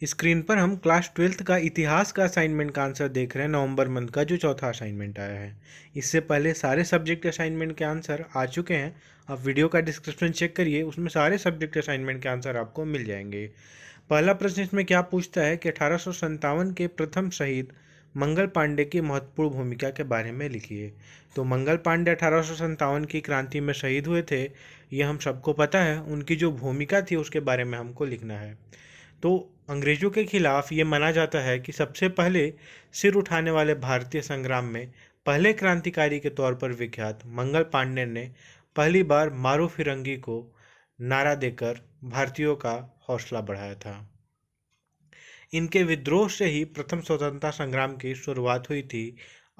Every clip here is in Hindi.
स्क्रीन पर हम क्लास 12th का इतिहास का असाइनमेंट का आंसर देख रहे हैं। नवंबर मंथ का जो चौथा असाइनमेंट आया है, इससे पहले सारे सब्जेक्ट असाइनमेंट के आंसर आ चुके हैं। आप वीडियो का डिस्क्रिप्शन चेक करिए, उसमें सारे सब्जेक्ट असाइनमेंट के आंसर आपको मिल जाएंगे। पहला प्रश्न इसमें क्या पूछता है कि 1857 के प्रथम शहीद मंगल पांडे की महत्वपूर्ण भूमिका के बारे में लिखिए। तो मंगल पांडे 1857 की क्रांति में शहीद हुए थे, ये हम सबको पता है। उनकी जो भूमिका थी उसके बारे में हमको लिखना है। तो अंग्रेजों के खिलाफ ये माना जाता है कि सबसे पहले सिर उठाने वाले भारतीय संग्राम में पहले क्रांतिकारी के तौर पर विख्यात मंगल पांडे ने पहली बार मारो फिरंगी को नारा देकर भारतीयों का हौसला बढ़ाया था। इनके विद्रोह से ही प्रथम स्वतंत्रता संग्राम की शुरुआत हुई थी।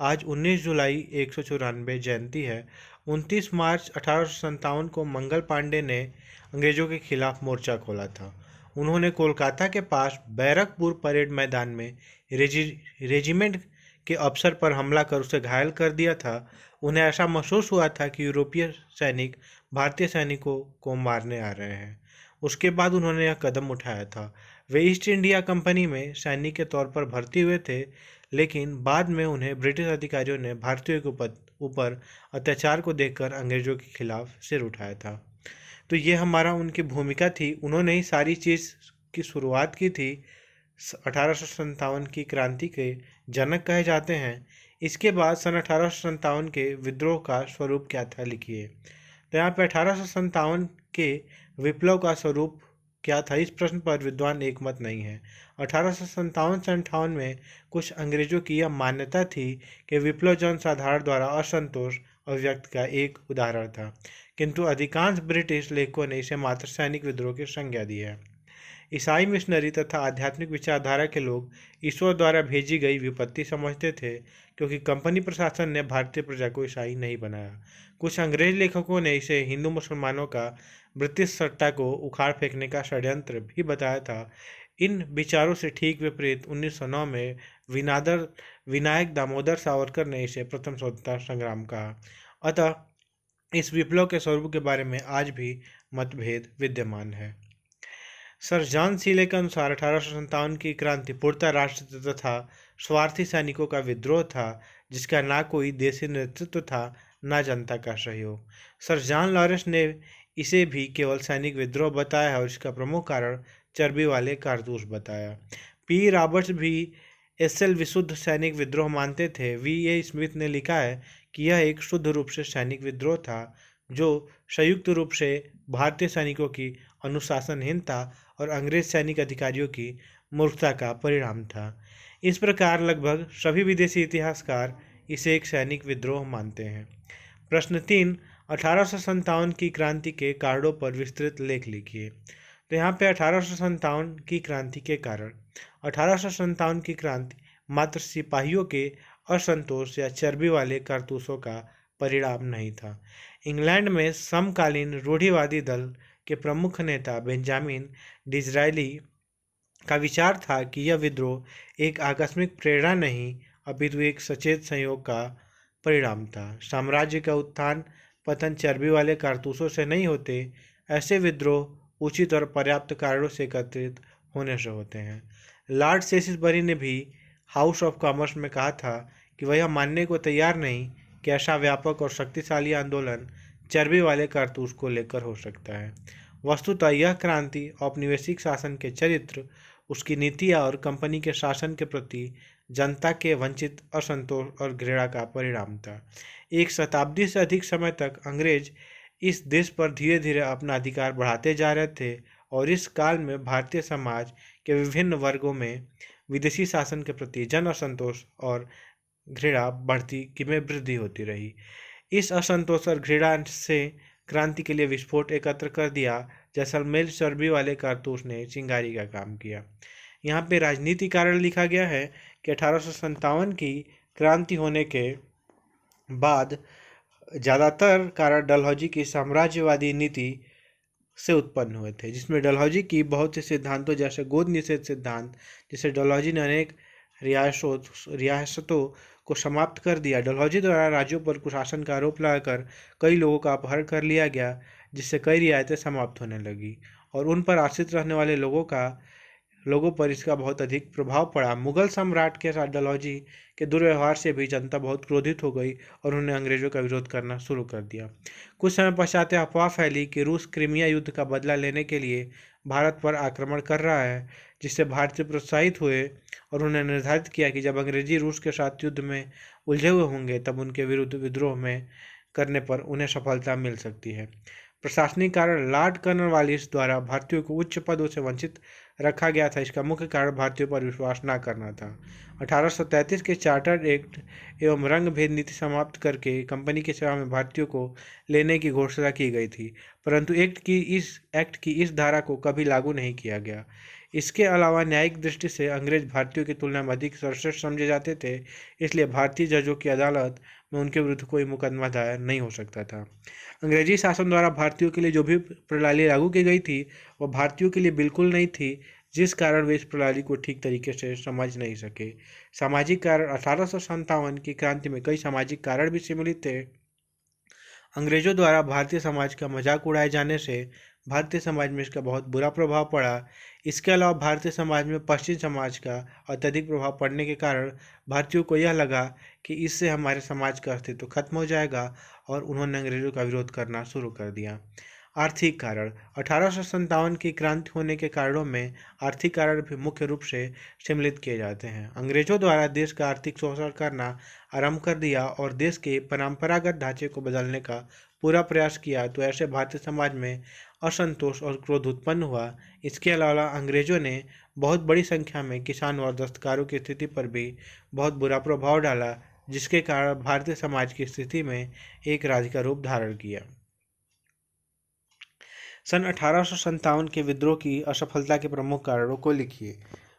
आज 19 जुलाई 194 जयंती है। 29 मार्च 1857 को मंगल पांडे ने अंग्रेजों के खिलाफ मोर्चा खोला था। उन्होंने कोलकाता के पास बैरकपुर परेड मैदान में रेजिमेंट के अफसर पर हमला कर उसे घायल कर दिया था। उन्हें ऐसा महसूस हुआ था कि यूरोपीय सैनिक भारतीय सैनिकों को मारने आ रहे हैं। उसके बाद उन्होंने यह कदम उठाया था। वे ईस्ट इंडिया कंपनी में सैनिक के तौर पर भर्ती हुए थे, लेकिन बाद में उन्हें ब्रिटिश अधिकारियों ने भारतीयों के ऊपर अत्याचार को देखकर अंग्रेजों के खिलाफ सिर उठाया था। तो ये हमारा उनकी भूमिका थी। उन्होंने ही सारी चीज़ की शुरुआत की थी। 1857 की क्रांति के जनक कहे जाते हैं। इसके बाद सन 1857 के विद्रोह का स्वरूप क्या था, लिखिए। तो यहाँ पे 1857 के विप्लव का स्वरूप क्या था, इस प्रश्न पर विद्वान एकमत नहीं है। 1857 से 58 में कुछ अंग्रेजों की यह मान्यता थी कि विप्लव जनसाधारण द्वारा असंतोष अभिव्यक्त का एक उदाहरण था, किंतु अधिकांश ब्रिटिश लेखकों ने इसे मात्र सैनिक विद्रोह की संज्ञा दी है। ईसाई मिशनरी तथा आध्यात्मिक विचारधारा के लोग ईश्वर द्वारा भेजी गई विपत्ति समझते थे, क्योंकि कंपनी प्रशासन ने भारतीय प्रजा को ईसाई नहीं बनाया। कुछ अंग्रेज लेखकों ने इसे हिंदू मुसलमानों का ब्रिटिश सत्ता को उखाड़ फेंकने का षड्यंत्र भी बताया था। इन विचारों से ठीक विपरीत 1909 में विनायक दामोदर सावरकर ने इसे प्रथम स्वतंत्रता संग्राम कहा। अतः इस विप्लव के स्वरूप के बारे में आज भी मतभेद विद्यमान है। सर जॉन सीले के अनुसार 1857 की क्रांति पूर्णतः राष्ट्र तथा स्वार्थी सैनिकों का विद्रोह था, जिसका ना कोई देशी नेतृत्व था, ना जनता का सहयोग। सर जॉन लॉरेंस ने इसे भी केवल सैनिक विद्रोह बताया है और इसका प्रमुख कारण चर्बी वाले कारतूस बताया। पी रॉबर्ट्स भी एसएल विशुद्ध सैनिक विद्रोह मानते थे। वी स्मिथ ने लिखा है कि यह एक शुद्ध रूप से सैनिक विद्रोह था, जो संयुक्त रूप से भारतीय सैनिकों की अनुशासनहीनता और अंग्रेज सैनिक अधिकारियों की मूर्खता का परिणाम था। इस प्रकार लगभग सभी विदेशी इतिहासकार इसे एक सैनिक विद्रोह मानते हैं। प्रश्न 3, 1857 की क्रांति के कारणों पर विस्तृत लेख लिखिए। तो यहाँ पे 1857 की क्रांति के कारण। 1857 की क्रांति मात्र सिपाहियों के असंतोष या चर्बी वाले कारतूसों का परिणाम नहीं था। इंग्लैंड में समकालीन रूढ़िवादी दल के प्रमुख नेता बेंजामिन डिज़रायली का विचार था कि यह विद्रोह एक आकस्मिक प्रेरणा नहीं, अपितु एक सचेत संयोग का परिणाम था। साम्राज्य का उत्थान पतन चर्बी वाले कारतूसों से नहीं होते। ऐसे विद्रोह उचित और पर्याप्त कारणों से एकत्रित होने से होते हैं। लॉर्ड सेलिसबरी ने भी हाउस ऑफ कॉमर्स में कहा था कि वह यह मानने को तैयार नहीं कि ऐसा व्यापक और शक्तिशाली आंदोलन चर्बी वाले कारतूस को लेकर हो सकता है। वस्तुतः यह क्रांति औपनिवेशिक शासन के चरित्र, उसकी नीतियाँ और कंपनी के शासन के प्रति जनता के वंचित असंतोष और घृणा का परिणाम था। एक शताब्दी से अधिक समय तक अंग्रेज इस देश पर धीरे धीरे अपना अधिकार बढ़ाते जा रहे थे, और इस काल में भारतीय समाज के विभिन्न वर्गों में विदेशी शासन के प्रति जन असंतोष और घृणा बढ़ती की में वृद्धि होती रही। इस असंतोष और घृणा से क्रांति के लिए विस्फोट एकत्र कर दिया। जैसलमेर चर्बी वाले कारतूस ने चिंगारी का काम किया। यहाँ पे राजनीति कारण लिखा गया है कि 1857 की क्रांति होने के बाद ज़्यादातर कारण डलहौजी की साम्राज्यवादी नीति से उत्पन्न हुए थे, जिसमें डलहौजी की बहुत से सिद्धांतों जैसे गोद निषेध सिद्धांत, जिसे डलहौजी ने अनेक रियासतों को समाप्त कर दिया। डलहौजी द्वारा राज्यों पर कुशासन का आरोप लगाकर कई लोगों का अपहरण कर लिया गया, जिससे कई रियायतें समाप्त होने लगी और उन पर आश्रित रहने वाले लोगों का लोगों पर इसका बहुत अधिक प्रभाव पड़ा। मुगल सम्राट के साथ डलहौजी के दुर्व्यवहार से भी जनता बहुत क्रोधित हो गई और उन्होंने अंग्रेजों का विरोध करना शुरू कर दिया। कुछ समय पश्चात अफवाह फैली कि रूस क्रीमिया युद्ध का बदला लेने के लिए भारत पर आक्रमण कर रहा है, जिससे भारतीय प्रोत्साहित हुए और उन्होंने निर्धारित किया कि जब अंग्रेजी रूस के साथ युद्ध में उलझे हुए होंगे तब उनके विरुद्ध विद्रोह में करने पर उन्हें सफलता मिल सकती है। प्रशासनिक कारण लॉर्ड कॉर्नवालिस द्वारा भारतीयों को उच्च पदों से वंचित रखा गया था। इसका मुख्य कारण भारतीयों पर विश्वास न करना था। 1833 के चार्टर एक्ट एवं रंग भेद नीति समाप्त करके कंपनी की सेवा में भारतीयों को लेने की घोषणा की गई थी, परंतु एक्ट की इस धारा को कभी लागू नहीं किया गया। इसके अलावा न्यायिक दृष्टि से अंग्रेज भारतीयों की तुलना में अधिक सर्वश्रेष्ठ समझे जाते थे, इसलिए भारतीय जजों की अदालत में उनके विरुद्ध कोई मुकदमा दायर नहीं हो सकता था। अंग्रेजी शासन द्वारा भारतीयों के लिए जो भी प्रणाली लागू की गई थी वह भारतीयों के लिए बिल्कुल नहीं थी, जिस कारण वे इस प्रणाली को ठीक तरीके से समझ नहीं सके। सामाजिक कारण 1857 की क्रांति में कई सामाजिक कारण भी सम्मिलित थे। अंग्रेजों द्वारा भारतीय समाज का मजाक उड़ाए जाने से भारतीय समाज में इसका बहुत बुरा प्रभाव पड़ा। इसके अलावा भारतीय समाज में पश्चिम समाज का अत्यधिक प्रभाव पड़ने के कारण भारतीयों को यह लगा कि इससे हमारे समाज का अस्तित्व खत्म हो जाएगा और उन्होंने अंग्रेजों का विरोध करना शुरू कर दिया। आर्थिक कारण 1857 की क्रांति होने के कारणों में आर्थिक कारण भी मुख्य रूप से सम्मिलित किए जाते हैं। अंग्रेजों द्वारा देश का आर्थिक शोषण करना आरंभ कर दिया और देश के परंपरागत ढांचे को बदलने का पूरा प्रयास किया, तो ऐसे भारतीय समाज में असंतोष और क्रोध उत्पन्न हुआ। इसके अलावा अंग्रेजों ने बहुत बड़ी संख्या में किसानों और दस्तकारों की स्थिति पर भी बहुत बुरा प्रभाव डाला, जिसके कारण भारतीय समाज की स्थिति में एक राज्य का रूप धारण किया। सन 1857 के विद्रोह की असफलता के प्रमुख कारणों को लिखिए।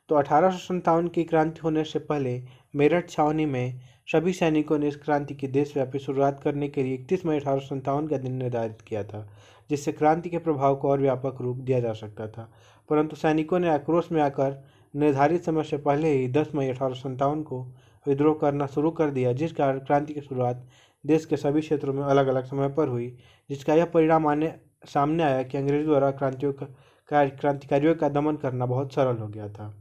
तो 1857 की क्रांति होने से पहले मेरठ छावनी में सभी सैनिकों ने इस क्रांति की देशव्यापी शुरुआत करने के लिए 31 मई 1857 का दिन निर्धारित किया था, जिससे क्रांति के प्रभाव को और व्यापक रूप दिया जा सकता था। परंतु सैनिकों ने आक्रोश में आकर निर्धारित समय से पहले ही 10 मई 1857 को विद्रोह करना शुरू कर दिया, जिस कारण क्रांति की शुरुआत देश के सभी क्षेत्रों में अलग अलग समय पर हुई, जिसका यह परिणाम सामने आया कि अंग्रेजों द्वारा क्रांतिकारियों का दमन करना बहुत सरल हो गया था।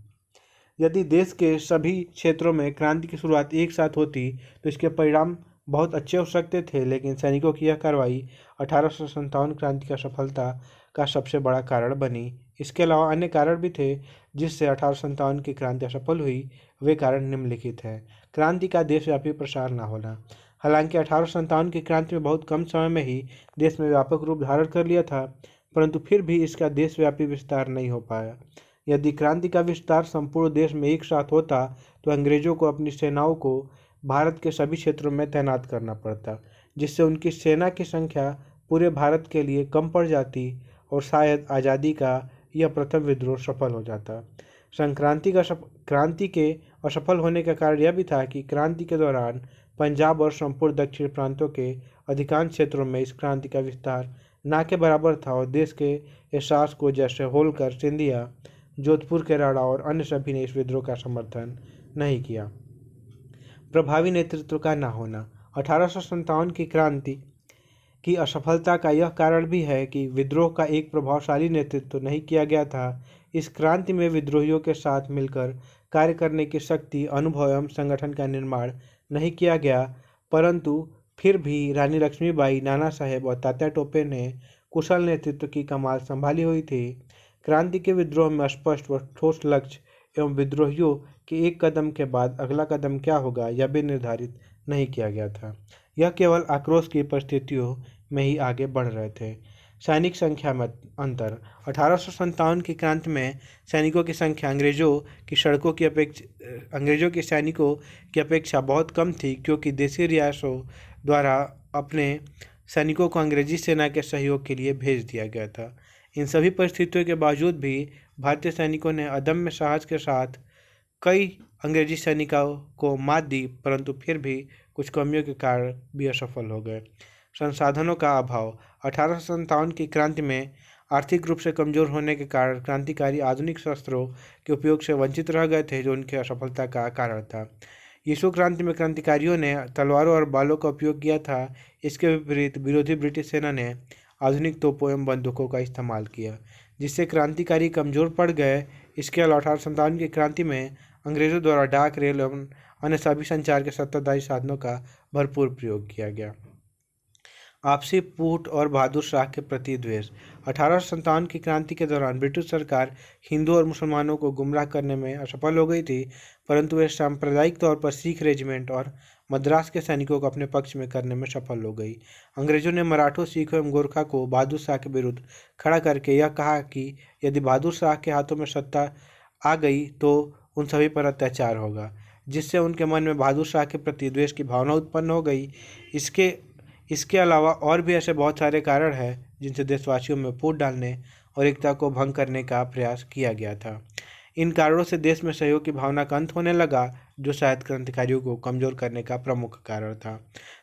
यदि देश के सभी क्षेत्रों में क्रांति की शुरुआत एक साथ होती तो इसके परिणाम बहुत अच्छे हो सकते थे, लेकिन सैनिकों की यह कार्रवाई 1857 क्रांति का सफलता का सबसे बड़ा कारण बनी। इसके अलावा अन्य कारण भी थे जिससे 1857 की क्रांति असफल हुई। वे कारण निम्नलिखित हैं। क्रांति का देशव्यापी प्रसार न होना। हालांकि 1857 की क्रांति में बहुत कम समय में ही देश में व्यापक रूप धारण कर लिया था, परंतु फिर भी इसका देशव्यापी विस्तार नहीं हो पाया। यदि क्रांति का विस्तार संपूर्ण देश में एक साथ होता तो अंग्रेजों को अपनी सेनाओं को भारत के सभी क्षेत्रों में तैनात करना पड़ता, जिससे उनकी सेना की संख्या पूरे भारत के लिए कम पड़ जाती और शायद आज़ादी का यह प्रथम विद्रोह सफल हो जाता। क्रांति के असफल होने का कारण यह भी था कि क्रांति के दौरान पंजाब और संपूर्ण दक्षिण प्रांतों के अधिकांश क्षेत्रों में इस क्रांति का विस्तार ना के बराबर था और देश के एहसास को जैसे होलकर, सिंधिया, जोधपुर के राणा और अन्य सभी ने इस विद्रोह का समर्थन नहीं किया। प्रभावी नेतृत्व का न होना। 1857 की क्रांति की असफलता का यह कारण भी है कि विद्रोह का एक प्रभावशाली नेतृत्व नहीं किया गया था। इस क्रांति में विद्रोहियों के साथ मिलकर कार्य करने की शक्ति, अनुभव एवं संगठन का निर्माण नहीं किया गया, परंतु फिर भी रानी लक्ष्मीबाई, नाना साहेब और तात्या टोपे ने कुशल नेतृत्व की कमान संभाली हुई थी। क्रांति के विद्रोह में स्पष्ट व ठोस लक्ष्य एवं विद्रोहियों के एक कदम के बाद अगला कदम क्या होगा यह भी निर्धारित नहीं किया गया था। यह केवल आक्रोश की परिस्थितियों में ही आगे बढ़ रहे थे। सैनिक संख्या में अंतर। 1857 की क्रांति में सैनिकों की संख्या अंग्रेजों की सैनिकों की अपेक्षा बहुत कम थी, क्योंकि देशी रियासतों द्वारा अपने सैनिकों को अंग्रेजी सेना के सहयोग के लिए भेज दिया गया था। इन सभी परिस्थितियों के बावजूद भी भारतीय सैनिकों ने अदम्य साहस के साथ कई अंग्रेजी सैनिकों को मात दी, परंतु फिर भी कुछ कमियों के कारण भी असफल हो गए। संसाधनों का अभाव। 1857 की क्रांति में आर्थिक रूप से कमजोर होने के कारण क्रांतिकारी आधुनिक शस्त्रों के उपयोग से वंचित रह गए थे, जो उनकी असफलता का कारण था। यीशु क्रांति में क्रांतिकारियों ने तलवारों और बालों का उपयोग किया था। इसके विपरीत विरोधी ब्रिटिश सेना ने आधुनिक तोपों एवं बंदूकों का इस्तेमाल किया, जिससे क्रांतिकारी कमजोर पड़ गए। इसके अलावा 1857 की क्रांति में अंग्रेजों द्वारा डाक, रेल एवं अन्य सभी संचार के सत्ताधारी साधनों का भरपूर प्रयोग किया गया। आपसी फूट और बहादुर शाह के प्रति द्वेष। 1857 की क्रांति के दौरान ब्रिटिश सरकार हिंदू और मुसलमानों को गुमराह करने में असफल हो गई थी, परंतु वे सांप्रदायिक तौर पर सिख रेजिमेंट और मद्रास के सैनिकों को अपने पक्ष में करने में सफल हो गई। अंग्रेजों ने मराठों, सिखों एवं गोरखा को बहादुर शाह के विरुद्ध खड़ा करके यह कहा कि यदि बहादुर शाह के हाथों में सत्ता आ गई तो उन सभी पर अत्याचार होगा, जिससे उनके मन में बहादुर शाह के प्रति द्वेष की भावना उत्पन्न हो गई। इसके अलावा और भी ऐसे बहुत सारे कारण हैं जिनसे देशवासियों में फूट डालने और एकता को भंग करने का प्रयास किया गया था। इन कारणों से देश में सहयोग की भावना का अंत होने लगा, जो शायद क्रांतिकारियों को कमज़ोर करने का प्रमुख कारण था।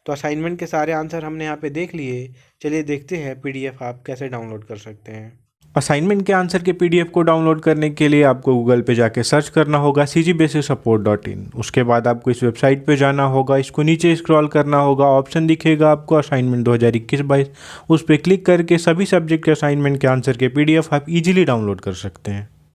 तो असाइनमेंट के सारे आंसर हमने यहाँ पे देख लिए। चलिए देखते हैं PDF आप कैसे डाउनलोड कर सकते हैं। असाइनमेंट के आंसर के PDF को डाउनलोड करने के लिए आपको गूगल पे जाके सर्च करना होगा cgbasicsupport.in। उसके बाद आपको इस वेबसाइट पे जाना होगा, इसको नीचे स्क्रॉल करना होगा, ऑप्शन दिखेगा आपको असाइनमेंट 2021-22, उस पर क्लिक करके सभी सब्जेक्ट के असाइनमेंट के आंसर के PDF आप इजीली डाउनलोड कर सकते हैं।